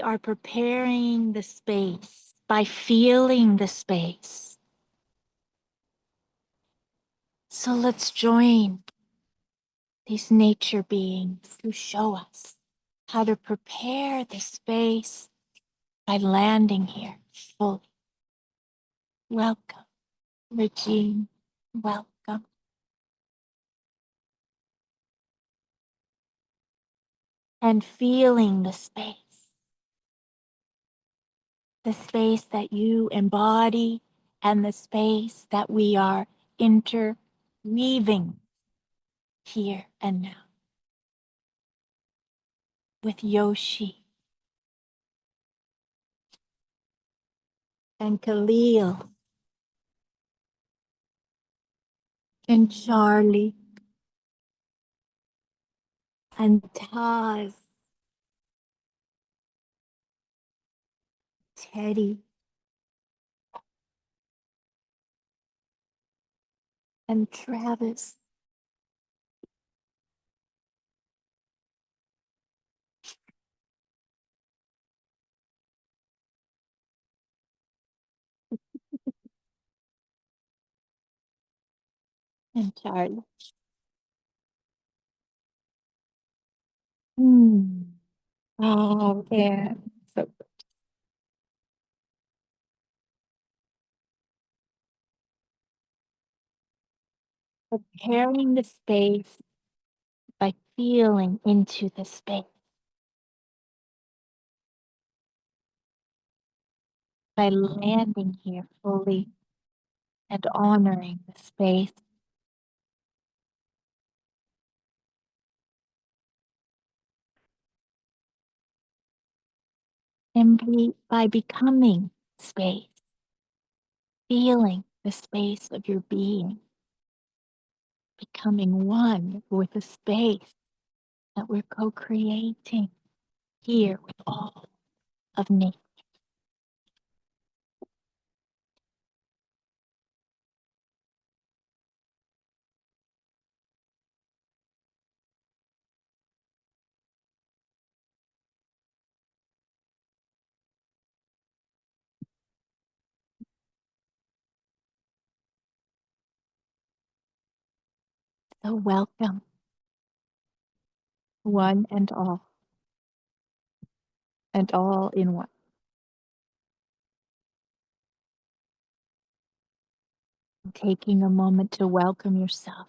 are preparing the space by feeling the space. So let's join these nature beings who show us how to prepare the space by landing here fully. Welcome, Regine. Welcome. And feeling the space that you embody, and the space that we are interweaving here and now with Yoshi and Khalil and Charlie and Taz, Teddy and Travis. And Charlie. Oh, yeah. So preparing the space by feeling into the space, by landing here fully and honoring the space. And by becoming space, feeling the space of your being, becoming one with the space that we're co-creating here with all of nature. So welcome, one and all in one. Taking a moment to welcome yourself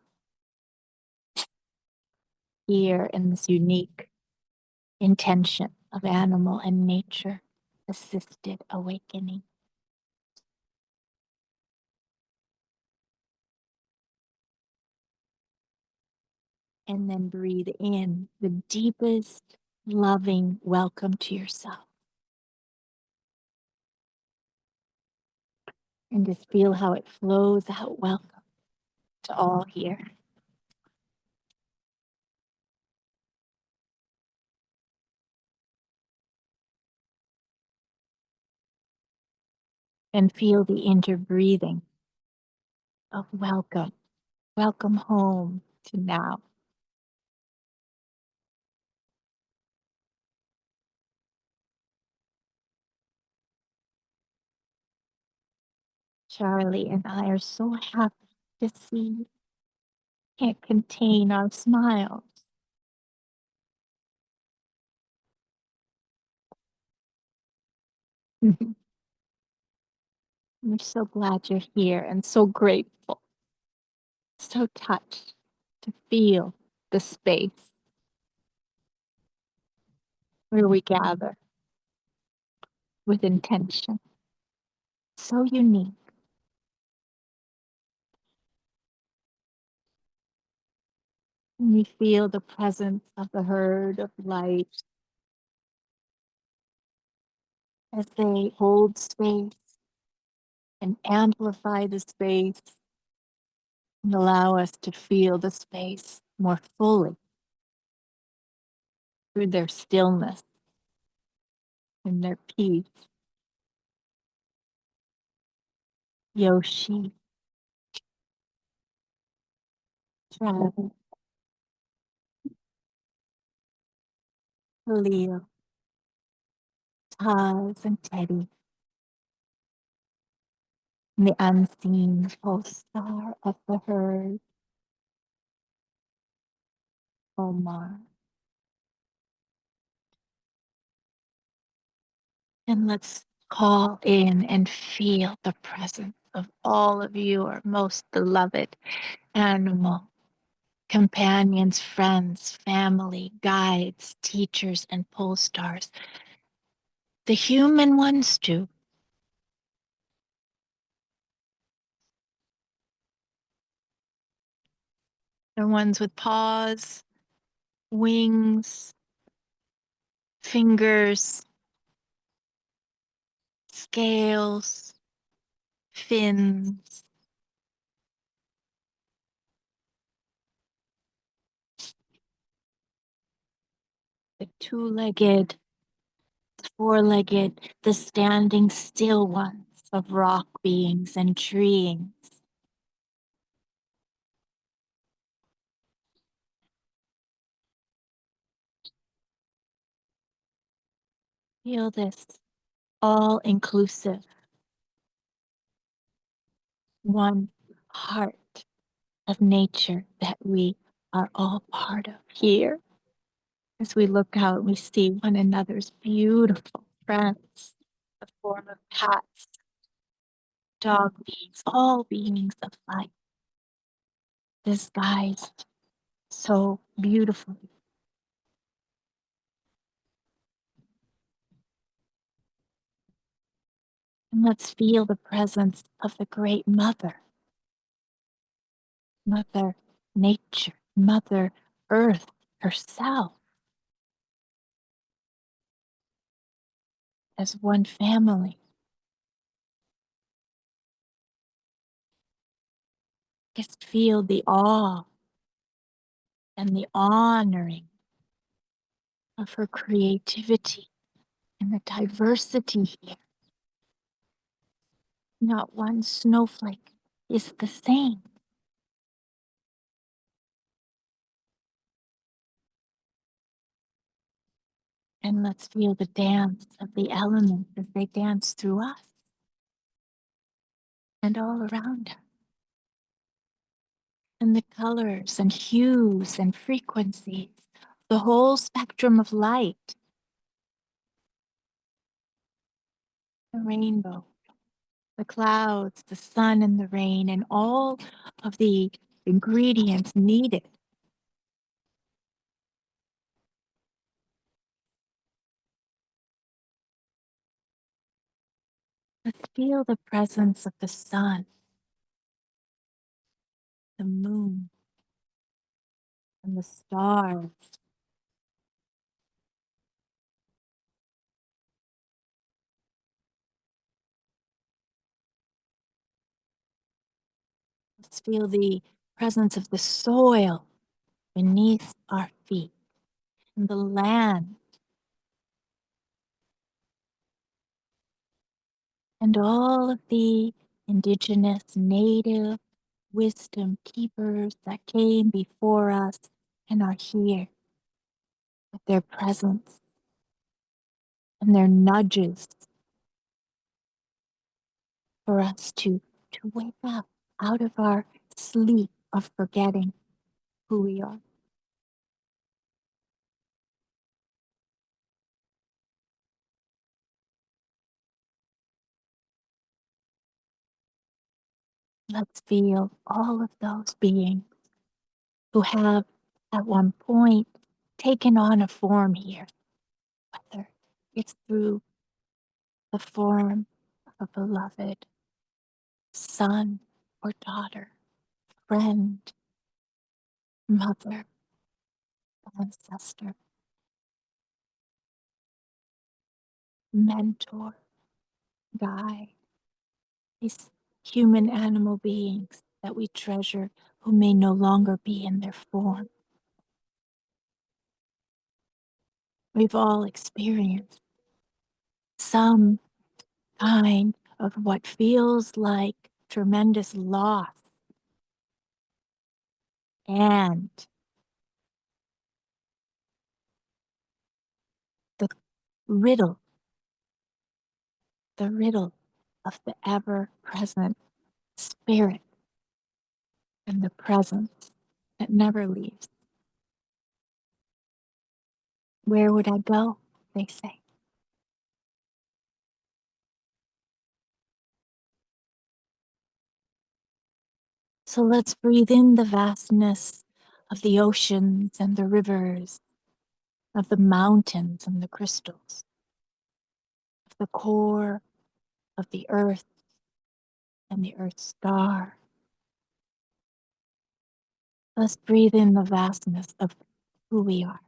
here in this unique intention of animal and nature assisted awakening. And then breathe in the deepest, loving welcome to yourself. And just feel how it flows out. Welcome to all here. And feel the interbreathing of welcome. Welcome home to now. Charlie and I are so happy to see you. Can't contain our smiles. We're so glad you're here and so grateful, so touched to feel the space where we gather with intention. So unique. And we feel the presence of the herd of light as they hold space and amplify the space and allow us to feel the space more fully through their stillness and their peace. Yoshi, Travis, Leo, Paz and Teddy, and the unseen pole star of the herd, Omar. And let's call in and feel the presence of all of your most beloved animal companions, friends, family, guides, teachers, and pole stars. The human ones too. The ones with paws, wings, fingers, scales, fins, the two-legged, four-legged, the standing still ones of rock beings and trees. Feel this all-inclusive, one heart of nature that we are all part of here. As we look out, we see one another's beautiful friends, the form of cats, dog beings, all beings of light, disguised so beautifully. And let's feel the presence of the great mother, Mother Nature, Mother Earth herself, as one family. Just feel the awe and the honoring of her creativity and the diversity here. Not one snowflake is the same. And let's feel the dance of the elements as they dance through us and all around us. And the colors and hues and frequencies, the whole spectrum of light, the rainbow, the clouds, the sun and the rain, and all of the ingredients needed. Let's feel the presence of the sun, the moon, and the stars. Let's feel the presence of the soil beneath our feet and the land and all of the indigenous native wisdom keepers that came before us and are here with their presence and their nudges for us to wake up out of our sleep of forgetting who we are. Let's feel all of those beings who have at one point taken on a form here, whether it's through the form of a beloved son or daughter, friend, mother, ancestor, mentor, guide, these human animal beings that we treasure who may no longer be in their form. We've all experienced some kind of what feels like tremendous loss and the riddle the riddle of the ever-present spirit and the presence that never leaves. Where would I go? They say. So let's breathe in the vastness of the oceans and the rivers, of the mountains and the crystals, of the core of the earth and the earth star. Let's breathe in the vastness of who we are.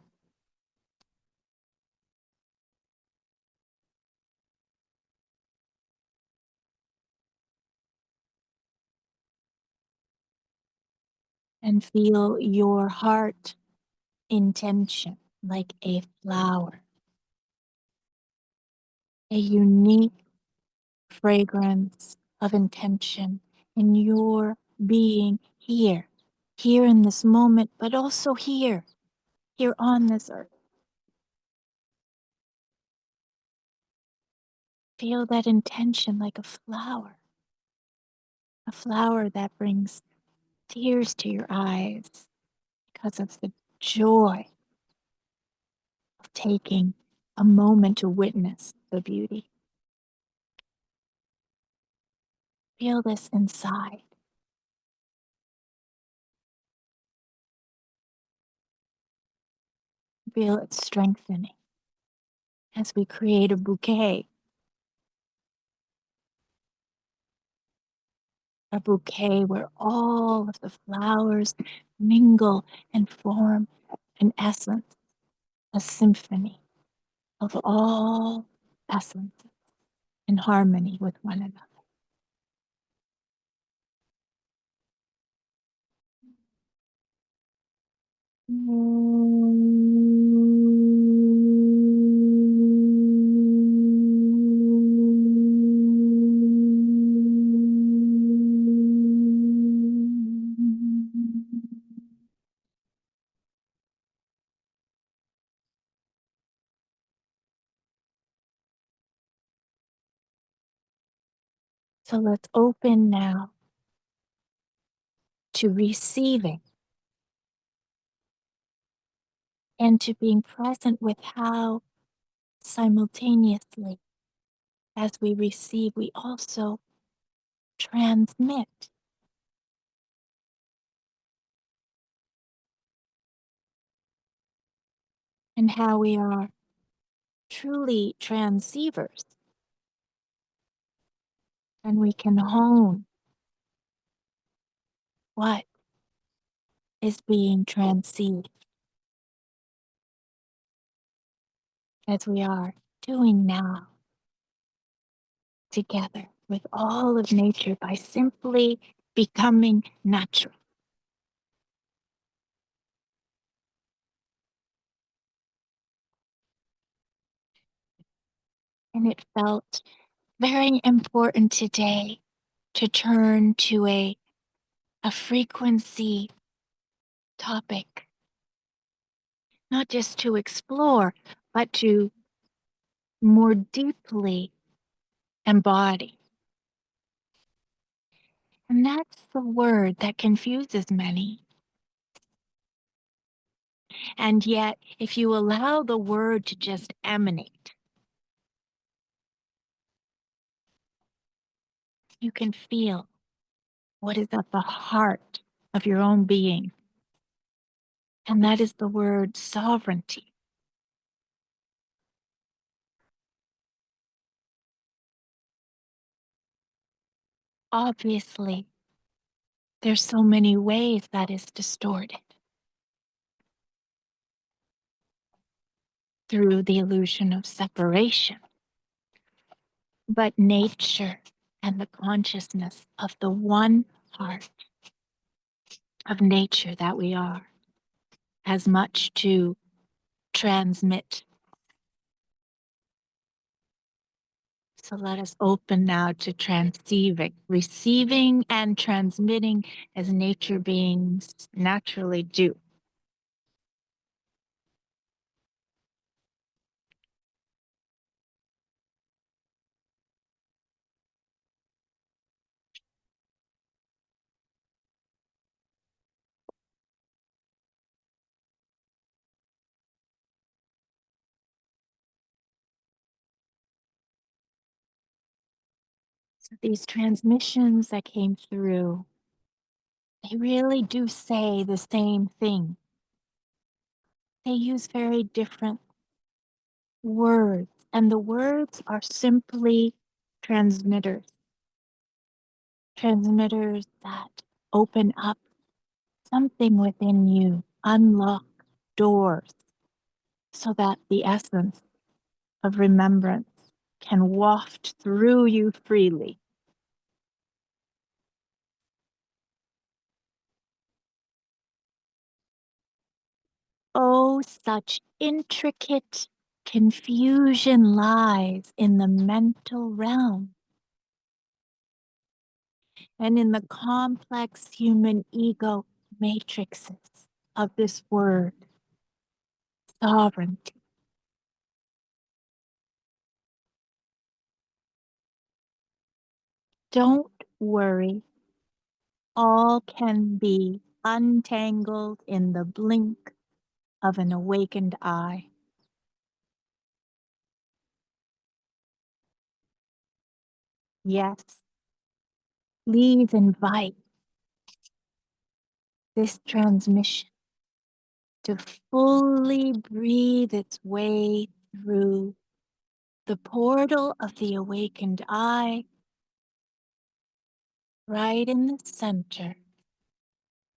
And feel your heart intention like a flower, a unique fragrance of intention in your being here, here in this moment, but also here on this earth. Feel that intention like a flower that brings tears to your eyes because of the joy of taking a moment to witness the beauty. Feel this inside. Feel it strengthening as we create a bouquet where all of the flowers mingle and form an essence, a symphony of all essences in harmony with one another. So let's open now to receiving and to being present with how simultaneously as we receive, we also transmit. And how we are truly transceivers. And we can hone what is being transceived as we are doing now together with all of nature by simply becoming natural. And it felt very important today to turn to a frequency topic, not just to explore, but to more deeply embody. And that's the word that confuses many. And yet, if you allow the word to just emanate, you can feel what is at the heart of your own being. And that is the word sovereignty. Obviously, there's so many ways that is distorted through the illusion of separation. But nature and the consciousness of the one heart of nature that we are has much to transmit. So let us open now to transceiving, receiving and transmitting as nature beings naturally do. These transmissions that came through, they really do say the same thing. They use very different words, and the words are simply transmitters. Transmitters that open up something within you, unlock doors so that the essence of remembrance can waft through you freely. Oh, such intricate confusion lies in the mental realm and in the complex human ego matrices of this word, sovereignty. Don't worry, all can be untangled in the blink of an awakened eye. Yes, please invite this transmission to fully breathe its way through the portal of the awakened eye, right in the center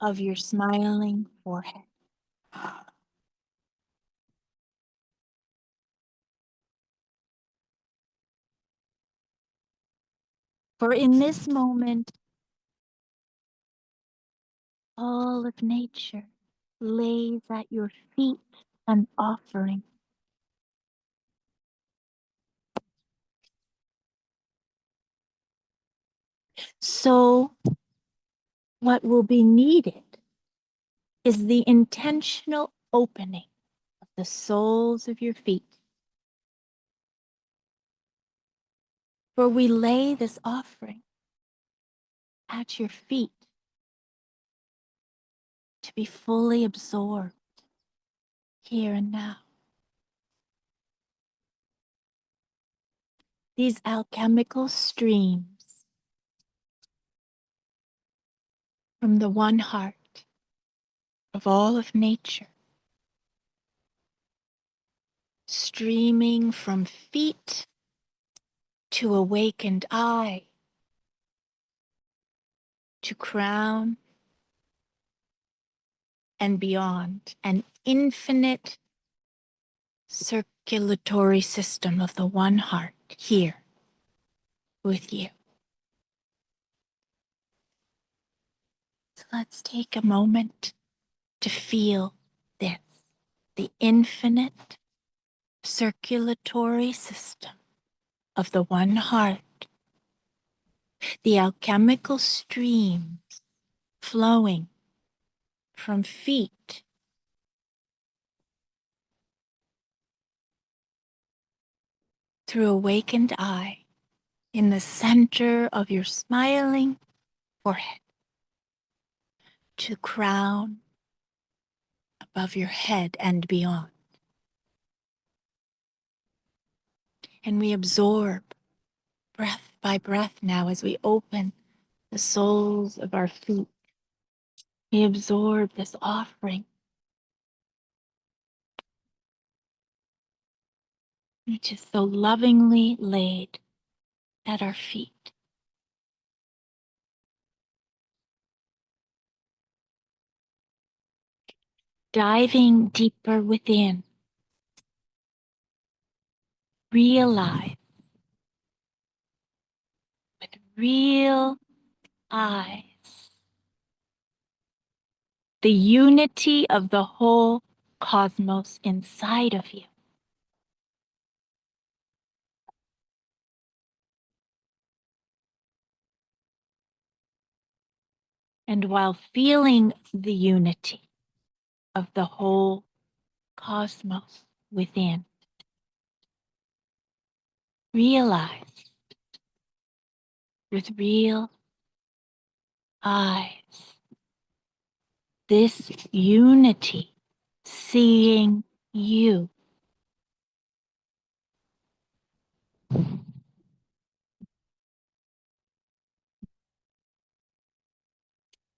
of your smiling forehead. For in this moment, all of nature lays at your feet an offering. So, what will be needed is the intentional opening of the soles of your feet. For we lay this offering at your feet to be fully absorbed here and now. These alchemical streams from the one heart of all of nature, streaming from feet to awakened eye, to crown and beyond, an infinite circulatory system of the one heart here with you. So let's take a moment to feel this, the infinite circulatory system of the one heart, the alchemical streams flowing from feet through awakened eye in the center of your smiling forehead to crown above your head and beyond. And we absorb breath by breath now as we open the soles of our feet. We absorb this offering, which is so lovingly laid at our feet. Diving deeper within, realize with real eyes the unity of the whole cosmos inside of you. And while feeling the unity of the whole cosmos within, realize with real eyes this unity seeing you.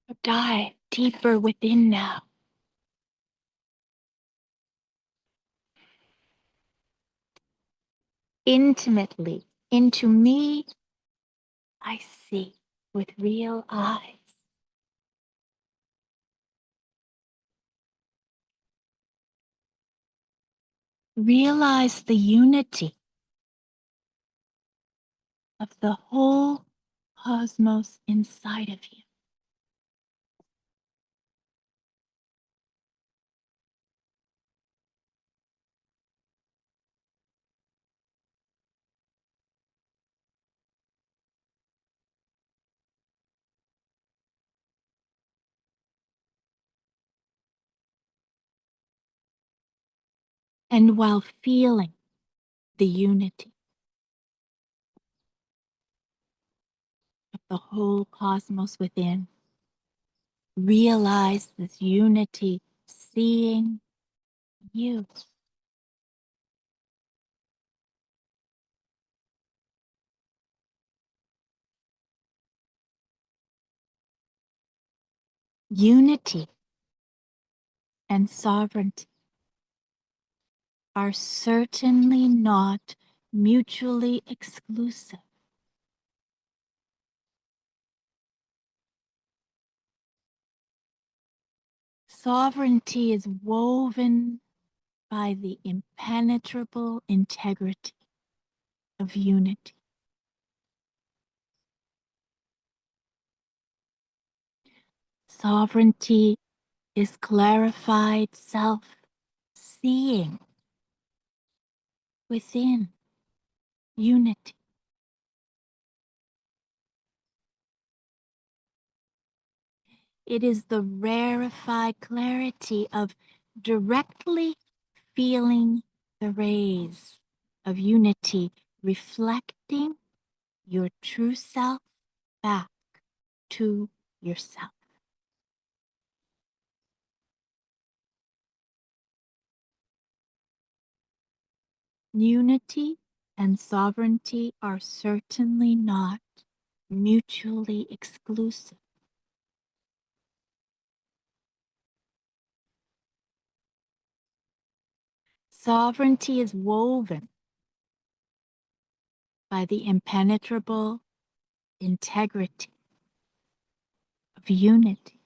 So dive deeper within now. Intimately into me, I see with real eyes. Realize the unity of the whole cosmos inside of you. And while feeling the unity of the whole cosmos within, realize this unity seeing you. Unity and sovereignty are certainly not mutually exclusive. Sovereignty is woven by the impenetrable integrity of unity. Sovereignty is clarified self-seeing within unity. It is the rarefied clarity of directly feeling the rays of unity reflecting your true self back to yourself. Unity and sovereignty are certainly not mutually exclusive. Sovereignty is woven by the impenetrable integrity of unity.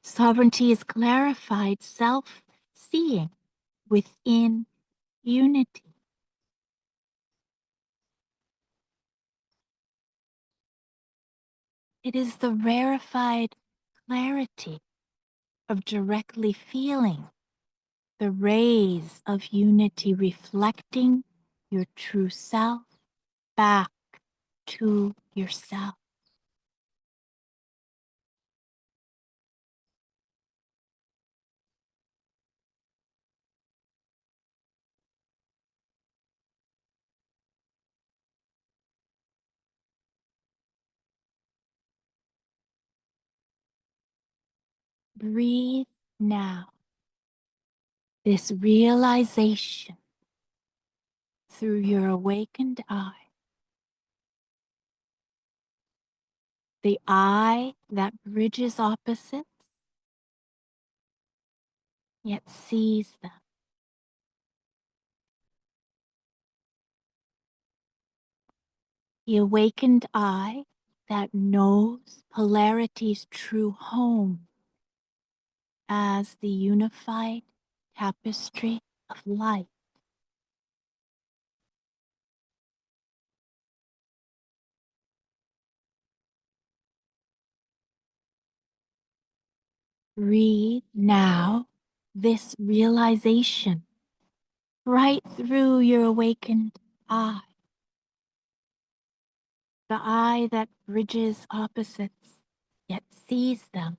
Sovereignty is clarified self-seeing within unity. It is the rarefied clarity of directly feeling the rays of unity reflecting your true self back to yourself. Breathe now this realization through your awakened eye, the eye that bridges opposites yet sees them. The awakened eye that knows polarity's true home as the unified tapestry of light. Breathe now this realization right through your awakened eye, the eye that bridges opposites yet sees them.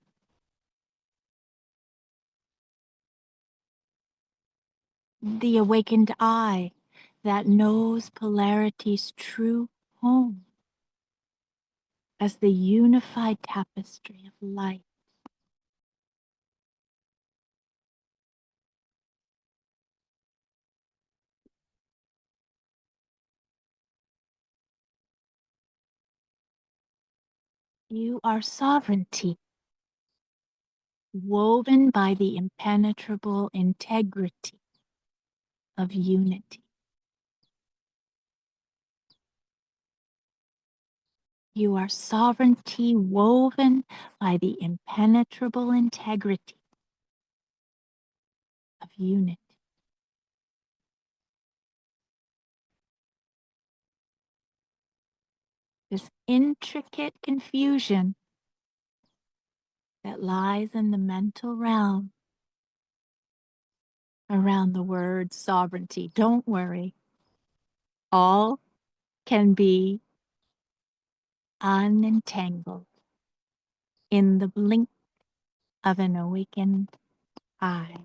The awakened eye that knows polarity's true home as the unified tapestry of light. You are sovereignty, woven by the impenetrable integrity of unity. You are sovereignty woven by the impenetrable integrity of unity. This intricate confusion that lies in the mental realm around the word sovereignty. Don't worry, all can be unentangled in the blink of an awakened eye.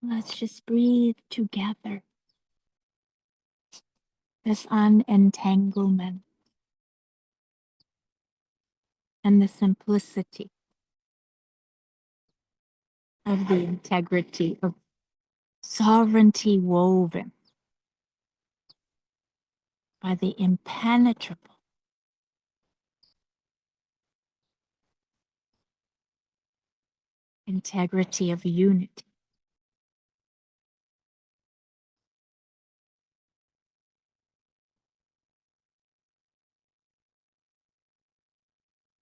Let's just breathe together this unentanglement and the simplicity of the integrity of sovereignty woven by the impenetrable integrity of unity.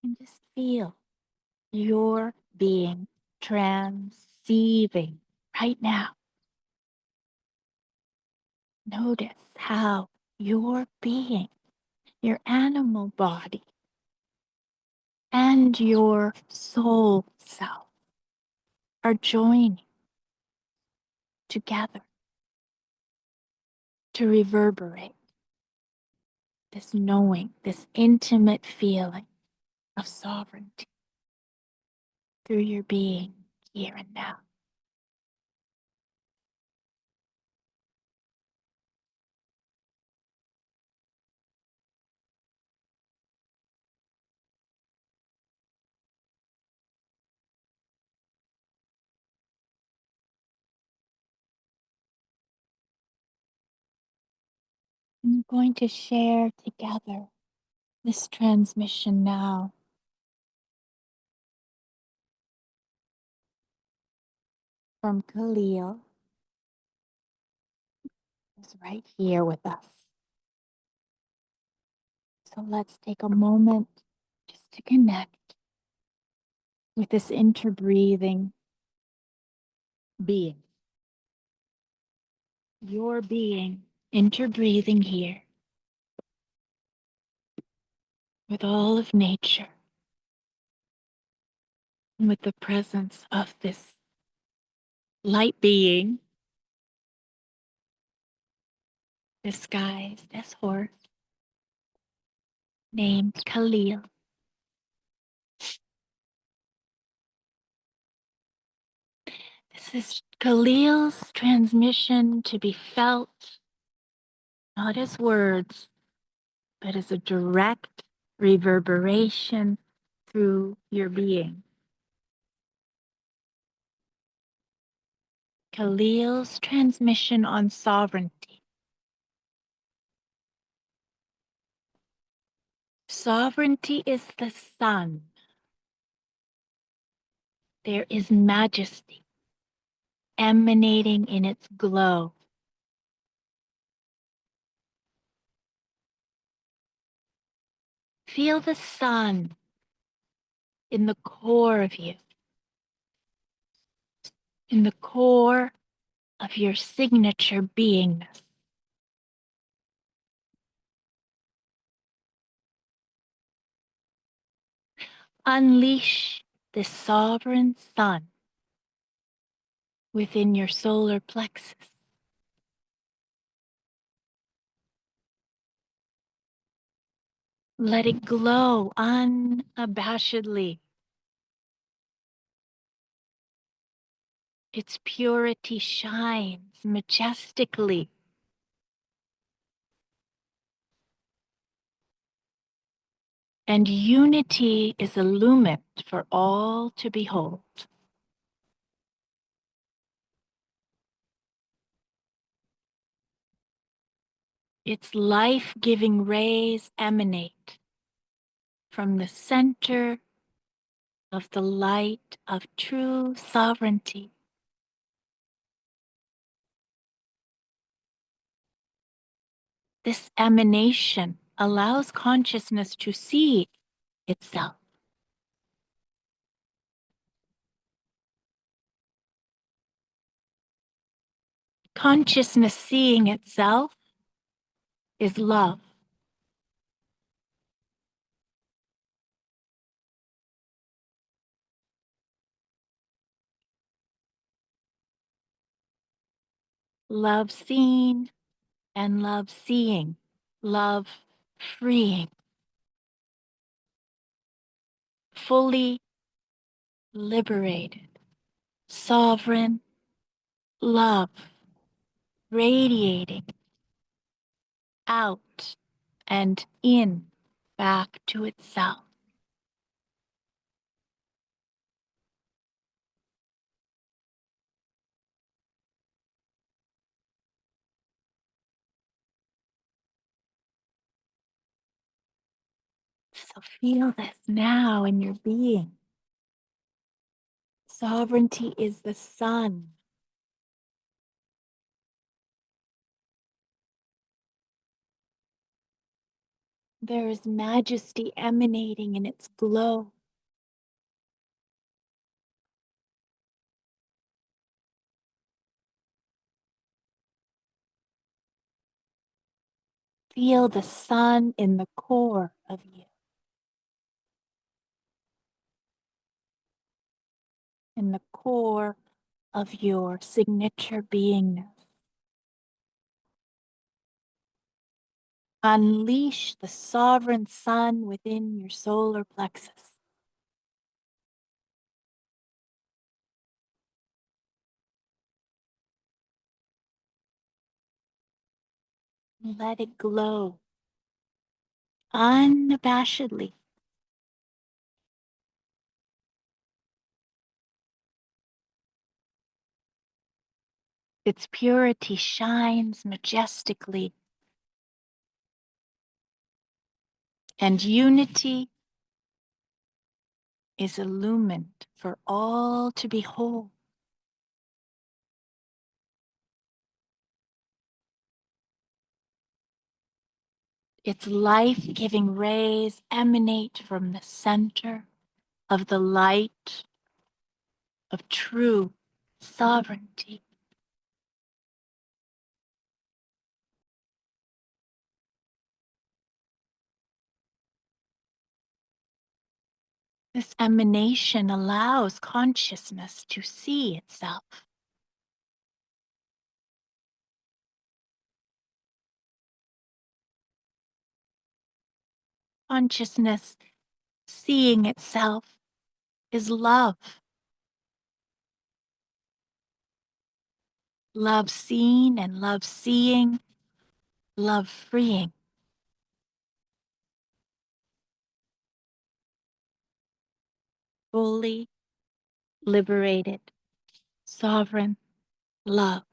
And just feel your being transceiving right now. Notice how your being, your animal body, and your soul self are joining together to reverberate this knowing, this intimate feeling of sovereignty through your being here and now. I'm going to share together this transmission now from Khalil, who's right here with us. So let's take a moment just to connect with this interbreathing being. Your being interbreathing here with all of nature and with the presence of this light being disguised as horse named Khalil. This is Khalil's transmission to be felt not as words, but as a direct reverberation through your being. Khalil's transmission on sovereignty. Sovereignty is the sun. There is majesty emanating in its glow. Feel the sun in the core of you, in the core of your signature beingness. Unleash this sovereign sun within your solar plexus. Let it glow unabashedly. Its purity shines majestically. And unity is illumined for all to behold. Its life-giving rays emanate from the center of the light of true sovereignty. This emanation allows consciousness to see itself. Consciousness seeing itself is love. Love seen and love seeing. Love freeing. Fully liberated. Sovereign love radiating out and in back to itself. So feel this now in your being. Sovereignty is the sun. There is majesty emanating in its glow. Feel the sun in the core of you, in the core of your signature beingness. Unleash the sovereign sun within your solar plexus. Let it glow unabashedly. Its purity shines majestically, and unity is illumined for all to behold. Its life-giving rays emanate from the center of the light of true sovereignty. This emanation allows consciousness to see itself. Consciousness seeing itself is love. Love seen and love seeing, love freeing. Fully liberated, sovereign love,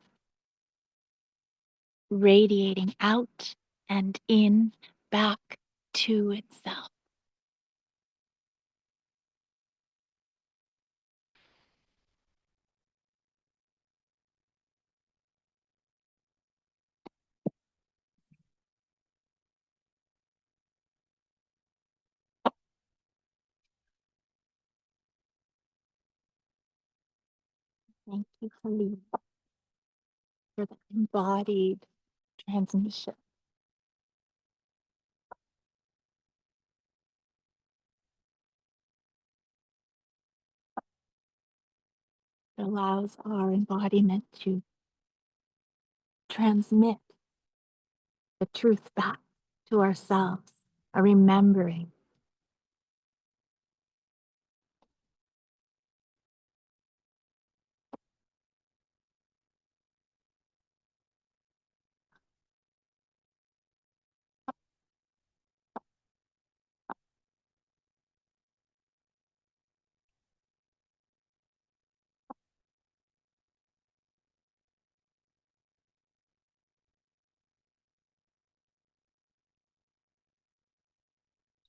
radiating out and in back to itself. Thank you, Khalid, for the embodied transmission. It allows our embodiment to transmit the truth back to ourselves, a remembering.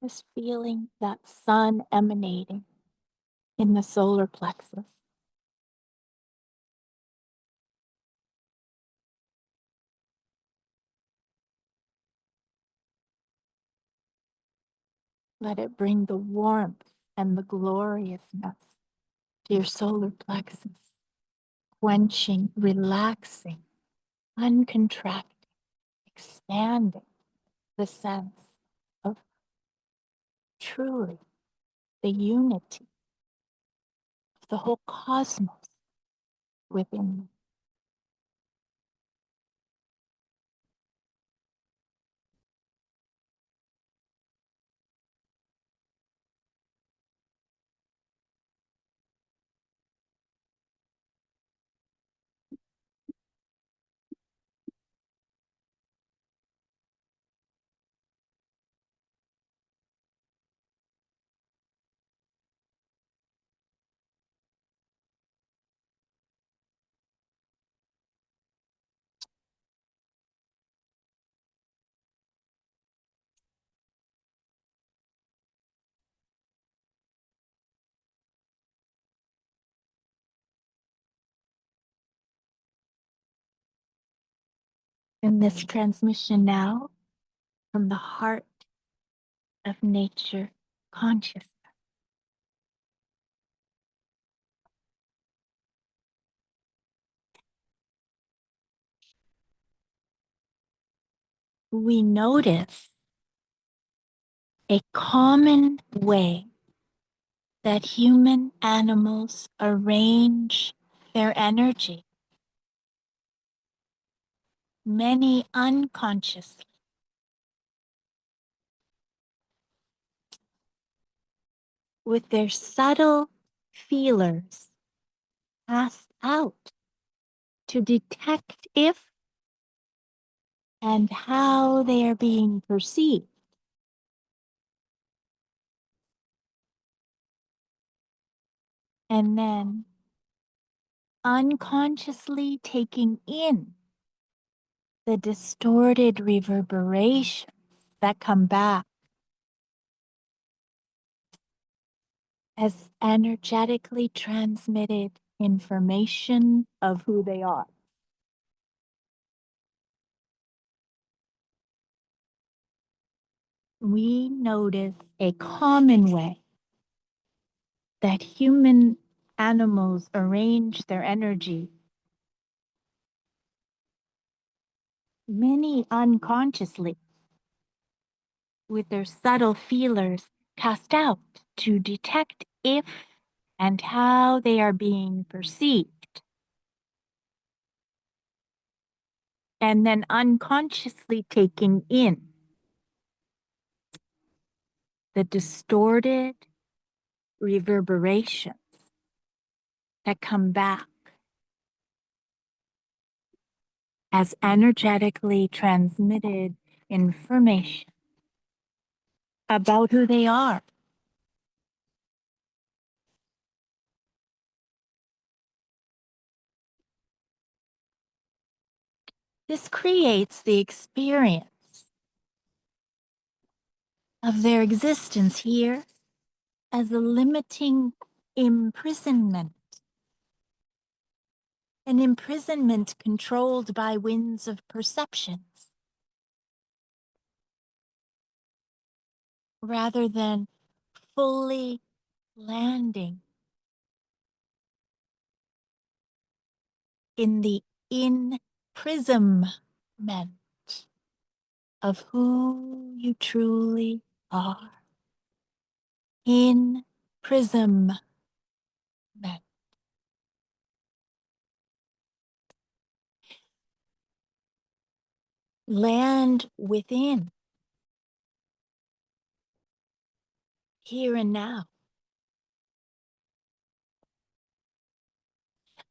Just feeling that sun emanating in the solar plexus. Let it bring the warmth and the gloriousness to your solar plexus, quenching, relaxing, uncontracting, expanding the sense of truly the unity of the whole cosmos within you. In this transmission now from the heart of nature consciousness, we notice a common way that human animals arrange their energy, many unconsciously, with their subtle feelers passed out to detect if and how they are being perceived. And then unconsciously taking in the distorted reverberations that come back as energetically transmitted information of who they are. We notice a common way that human animals arrange their energy, many unconsciously, with their subtle feelers cast out to detect if and how they are being perceived. And then unconsciously taking in the distorted reverberations that come back as energetically transmitted information about who they are. This creates the experience of their existence here as a limiting imprisonment, an imprisonment controlled by winds of perceptions, rather than fully landing in the imprisonment of who you truly are. Imprisonment. Land within, here and now.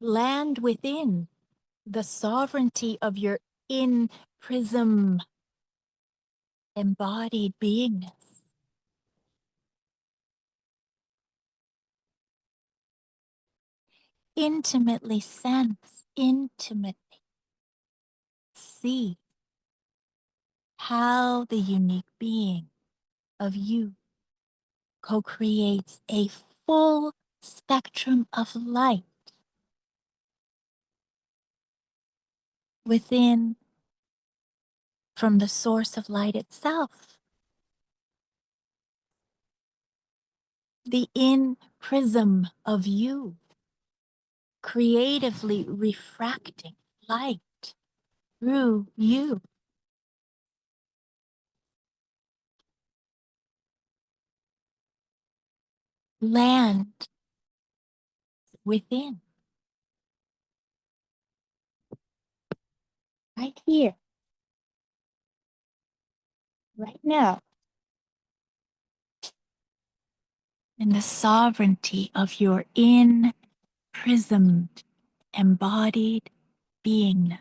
Land within the sovereignty of your in-prism embodied beingness. Intimately sense, intimately see how the unique being of you co-creates a full spectrum of light within from the source of light itself. The in prism of you, creatively refracting light through you. Land within, right here, right now, in the sovereignty of your in-prismed, embodied beingness.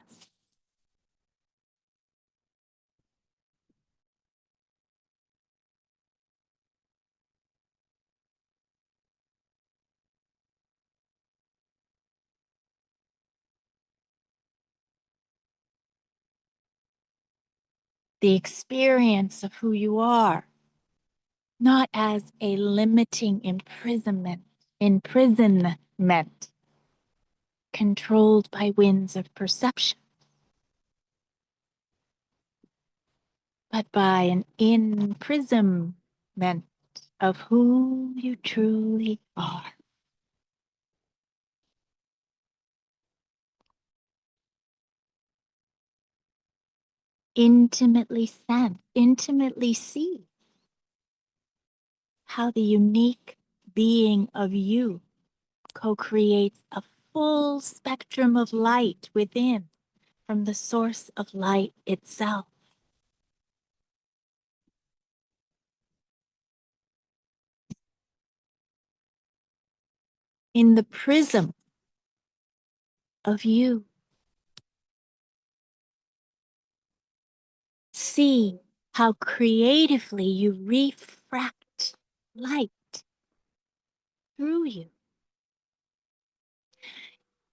The experience of who you are, not as a limiting imprisonment, controlled by winds of perception, but by an imprisonment of who you truly are. Intimately sense, intimately see how the unique being of you co-creates a full spectrum of light within from the source of light itself. In the prism of you, see how creatively you refract light through you.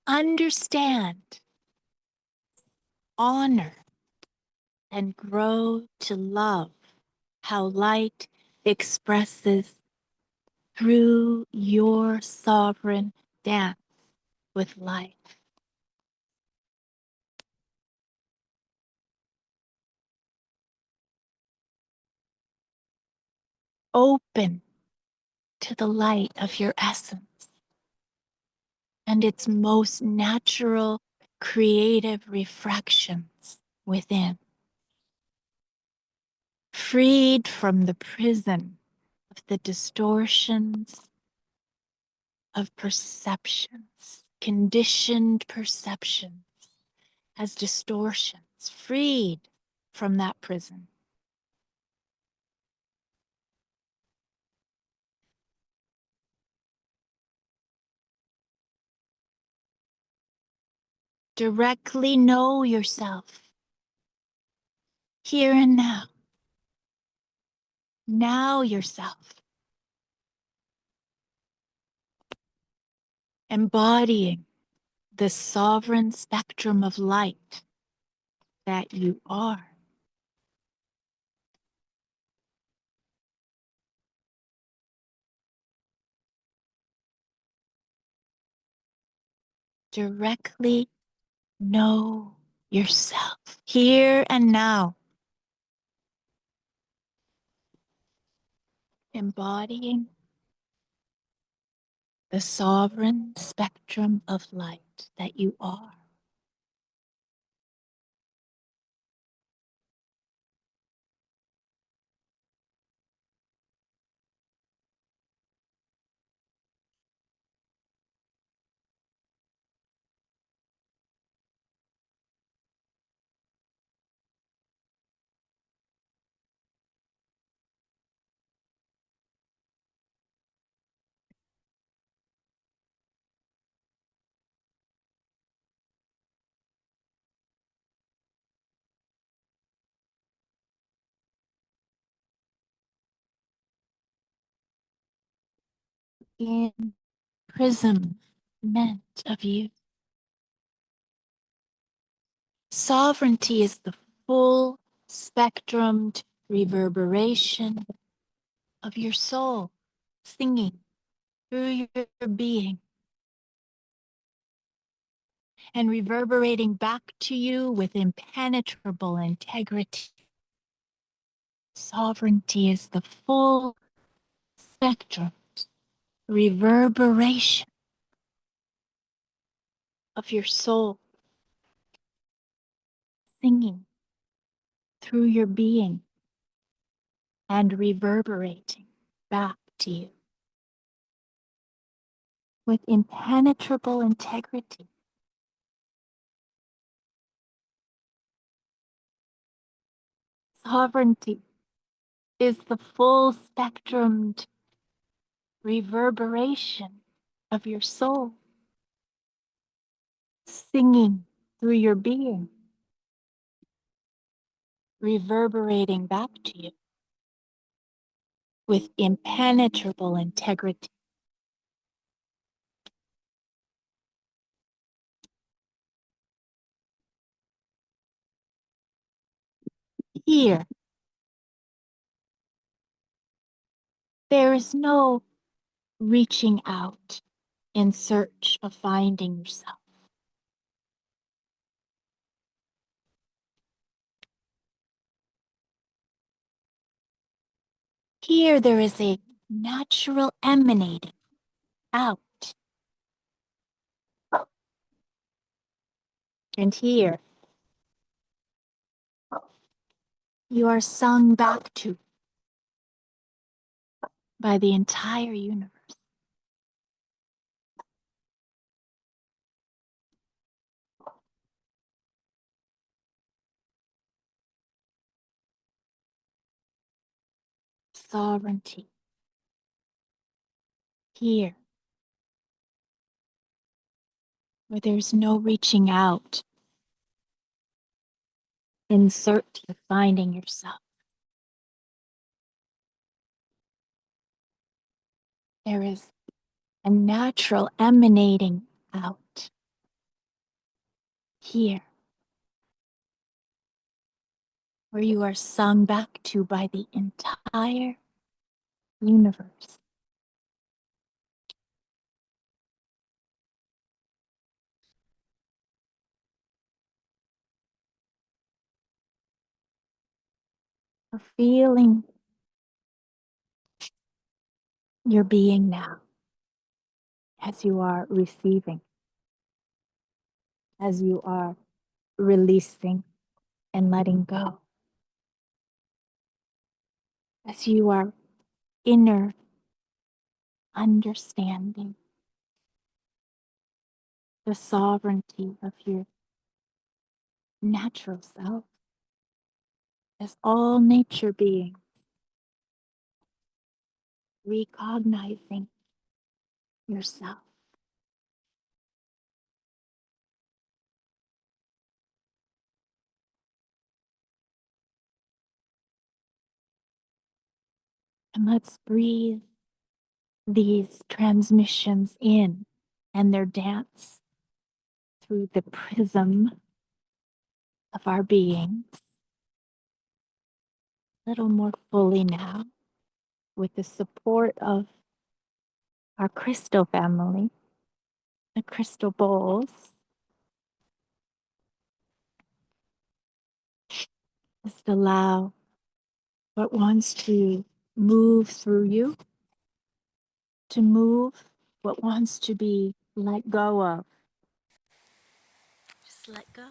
Understand, honor, and grow to love how light expresses through your sovereign dance with life. Open to the light of your essence and its most natural creative refractions within. Freed from the prison of the distortions of perceptions, conditioned perceptions as distortions, freed from that prison. Directly know yourself here and now. Now yourself. Embodying the sovereign spectrum of light that you are. Directly know yourself here and now. Embodying the sovereign spectrum of light that you are. Imprisonment of you. Sovereignty is the full spectrumed reverberation of your soul, singing through your being and reverberating back to you with impenetrable integrity. Sovereignty is the full spectrum reverberation of your soul, singing through your being and reverberating back to you with impenetrable integrity. Sovereignty is the full spectrum reverberation of your soul, singing through your being, reverberating back to you with impenetrable integrity. Here, there is no reaching out in search of finding yourself. Here, there is a natural emanating out. And here, you are sung back to by the entire universe. Sovereignty. Here, where there's no reaching out in search of finding yourself. There is a natural emanating out. Here, where you are sung back to by the entire universe. For feeling your being now as you are receiving, as you are releasing and letting go, as you are inner understanding the sovereignty of your natural self as all nature beings, recognizing yourself. And let's breathe these transmissions in and their dance through the prism of our beings a little more fully now with the support of our crystal family, the crystal bowls. Just allow what wants to move through you to move, what wants to be let go of. Just let go.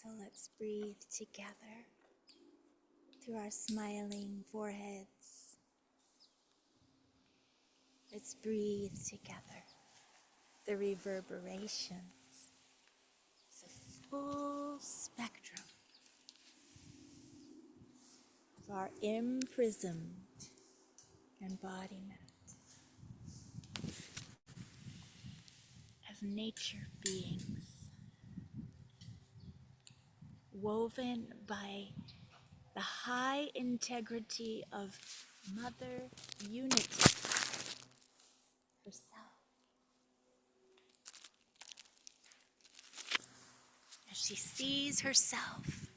So let's breathe together through our smiling foreheads. Let's breathe together the reverberations, the full spectrum of our imprisoned embodiment as nature beings, woven by the high integrity of Mother Unity herself. As she sees herself,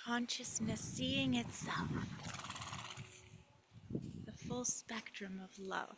consciousness seeing itself, the full spectrum of love.